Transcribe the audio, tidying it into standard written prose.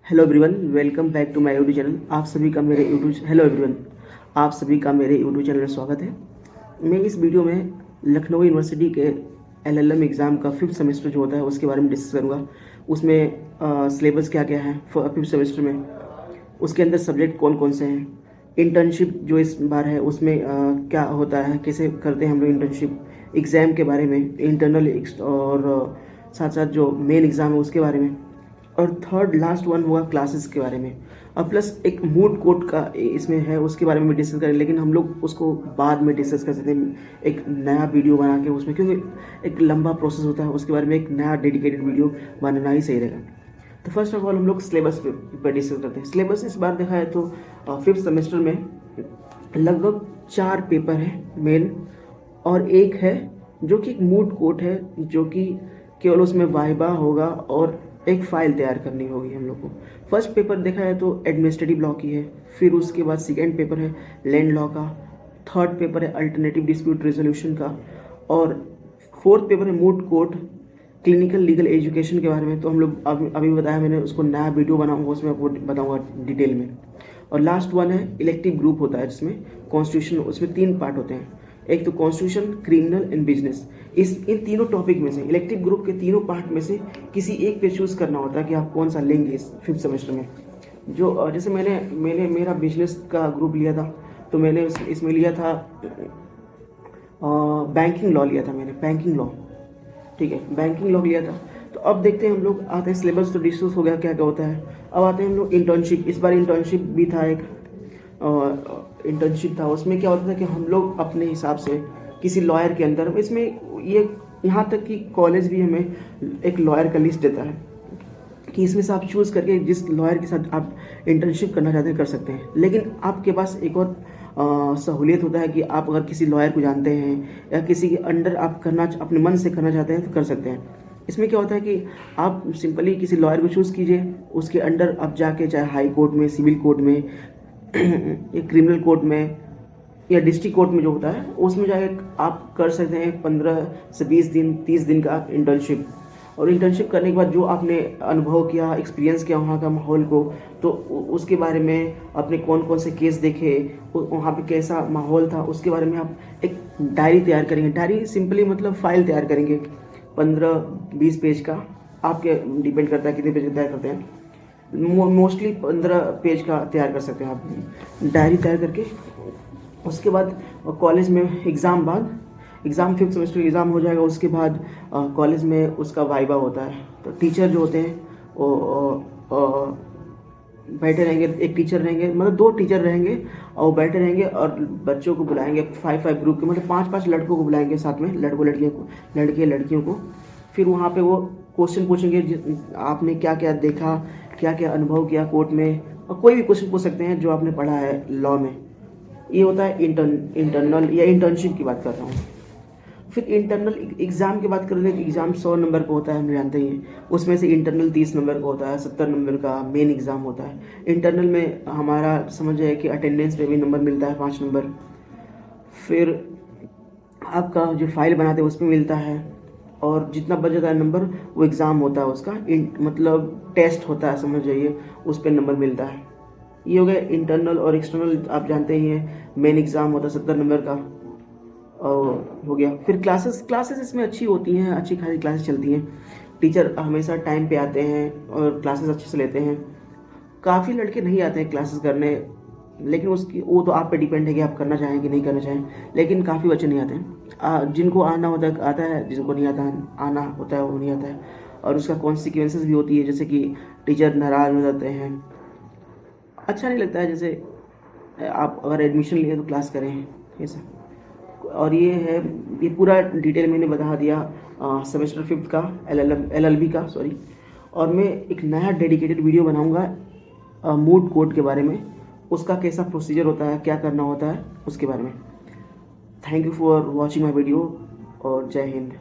Hello everyone, welcome back to my YouTube channel. आप सभी का मेरे यूट्यूब हेलो एवरीवन, आप सभी का मेरे यूट्यूब चैनल में स्वागत है। मैं इस वीडियो में लखनऊ यूनिवर्सिटी के एलएलएम एग्ज़ाम का 5th सेमेस्टर जो होता है उसके बारे में डिस्कस करूँगा। उसमें सिलेबस क्या क्या है 5th सेमेस्टर में, उसके अंदर सब्जेक्ट कौन कौन से हैं, इंटर्नशिप जो इस बार है उसमें क्या होता है, कैसे करते हैं हम लोग इंटर्नशिप, एग्ज़ाम के बारे में, इंटरनल और साथ साथ जो मेन एग्ज़ाम है उसके बारे में, और थर्ड लास्ट वन हुआ क्लासेस के बारे में। और प्लस एक मूड कोर्ट का इसमें है, उसके बारे में भी डिस्कस करें, लेकिन हम लोग उसको बाद में डिस्कस कर सकते हैं एक नया वीडियो बना के उसमें, क्योंकि एक लंबा प्रोसेस होता है, उसके बारे में एक नया डेडिकेटेड वीडियो बनाना ही सही रहेगा। तो फर्स्ट ऑफ ऑल हम लोग सिलेबस पे डिस्कस करते हैं। सिलेबस इस बार देखा है तो 5th सेमेस्टर में लगभग 4 पेपर हैं मेन, और एक है जो कि एक मूड कोर्ट है, जो कि केवल उसमें वाइबा होगा और एक फ़ाइल तैयार करनी होगी हम लोग को। फर्स्ट पेपर देखा है तो एडमिनिस्ट्रेटिव लॉ की है, फिर उसके बाद सेकेंड पेपर है लैंड लॉ का, थर्ड पेपर है अल्टरनेटिव डिस्प्यूट रेजोल्यूशन का, और फोर्थ पेपर है moot court clinical legal education के बारे में। तो हम लोग अभी बताया मैंने, उसको नया वीडियो बनाऊंगा, उसमें आपको बताऊंगा डिटेल में। और लास्ट वन है इलेक्टिव ग्रुप होता है, जिसमें कॉन्स्टिट्यूशन, उसमें 3 पार्ट होते हैं, एक तो कॉन्स्टिट्यूशन, क्रिमिनल एंड बिजनेस। इन तीनों टॉपिक में से, इलेक्टिव ग्रुप के तीनों पार्ट में से किसी एक पे चूज़ करना होता है कि आप कौन सा लेंगे इस 5th सेमेस्टर में। जो जैसे मैंने मेरा बिजनेस का ग्रुप लिया था, तो मैंने इसमें लिया था बैंकिंग लॉ लिया था मैंने, बैंकिंग लॉ, ठीक है, बैंकिंग लॉ लिया था। तो अब देखते हैं हम लोग, आते हैं सिलेबस तो डिस्कस हो गया क्या क्या होता है। अब आते हैं हम लोग इंटर्नशिप। इस बार इंटर्नशिप भी था, एक इंटर्नशिप था। उसमें क्या होता था कि हम लोग अपने हिसाब से किसी लॉयर के अंदर, इसमें ये यहाँ तक कि कॉलेज भी हमें एक लॉयर का लिस्ट देता है कि इसमें से आप चूज़ करके जिस लॉयर के साथ आप इंटर्नशिप करना चाहते हैं कर सकते हैं। लेकिन आपके पास एक और सहूलियत होता है कि आप अगर किसी लॉयर को जानते हैं या किसी के अंडर आप करना अपने मन से करना चाहते हैं तो कर सकते हैं। इसमें क्या होता है कि आप सिंपली किसी लॉयर को चूज़ कीजिए, उसके अंडर आप जाके, चाहे हाई कोर्ट में, सिविल कोर्ट में या क्रिमिनल कोर्ट में या डिस्ट्रिक्ट कोर्ट में जो होता है, उसमें जाके आप कर सकते हैं 15 से 20 दिन, 30 दिन का इंटर्नशिप। और इंटर्नशिप करने के बाद जो आपने अनुभव किया, एक्सपीरियंस किया वहाँ का माहौल को, तो उसके बारे में अपने कौन कौन से केस देखे, वहाँ पे कैसा माहौल था, उसके बारे में आप एक डायरी तैयार करेंगे। डायरी सिंपली मतलब फाइल तैयार करेंगे 15-20 पेज का, आपके डिपेंड करता है कितने पेज तैयार करते हैं। मोस्टली 15 पेज का तैयार कर सकते हैं आप डायरी तैयार करके। उसके बाद कॉलेज में एग्ज़ाम, बाद एग्ज़ाम 5th सेमेस्टर एग्ज़ाम हो जाएगा, उसके बाद कॉलेज में उसका वाइवा होता है। तो टीचर जो होते हैं वो बैठे रहेंगे, एक टीचर रहेंगे, मतलब 2 टीचर रहेंगे, और वो बैठे रहेंगे और बच्चों को बुलाएंगे 5-5 ग्रुप के, मतलब 5-5 लड़कों को बुलाएंगे साथ में, लड़कियों को। फिर वहाँ पे वो क्वेश्चन पूछेंगे, आपने क्या क्या देखा, क्या क्या अनुभव किया कोर्ट में, और कोई भी क्वेश्चन पूछ सकते हैं जो आपने पढ़ा है लॉ में। ये होता है इंटरनल या इंटर्नशिप की बात कर रहा हूँ। फिर इंटरनल एग्ज़ाम की बात करें तो एग्ज़ाम 100 नंबर का होता है, हम जानते ही हैं। उसमें से इंटरनल 30 नंबर का होता है, 70 नंबर का मेन एग्ज़ाम होता है। इंटरनल में हमारा समझ जाए कि अटेंडेंस पे भी नंबर मिलता है 5 नंबर। फिर आपका जो फाइल बनाते हैं उस पर मिलता है, और जितना बच जाता है नंबर वो एग्ज़ाम होता है उसका, मतलब टेस्ट होता है, समझ जाइए, उस पर नंबर मिलता है। ये हो गया इंटरनल। और एक्सटर्नल आप जानते ही हैं, मेन एग्ज़ाम होता है 70 नंबर का, और हो गया। फिर क्लासेस इसमें अच्छी होती हैं, अच्छी खासी क्लासेस चलती हैं, टीचर हमेशा टाइम पे आते हैं और क्लासेस अच्छे से लेते हैं। काफ़ी लड़के नहीं आते हैं क्लासेस करने, लेकिन वो तो आप पे डिपेंड है कि आप करना चाहें कि नहीं करना चाहें, लेकिन काफ़ी बच्चे नहीं आते हैं। जिनको आना होता है आता है, जिनको नहीं आता आना होता है वो नहीं आता है। और उसका कॉन्सिक्वेंसेस भी होती है, जैसे कि टीचर नाराज़ हो जाते हैं, अच्छा नहीं लगता है। जैसे आप अगर एडमिशन लिए तो क्लास करें, ऐसा। और ये पूरा डिटेल मैंने बता दिया सेमेस्टर 5th का, एलएलबी का, सॉरी। और मैं एक नया डेडिकेटेड वीडियो बनाऊंगा मूड कोर्ट के बारे में, उसका कैसा प्रोसीजर होता है, क्या करना होता है, उसके बारे में। Thank you for watching my video, और जय हिंद।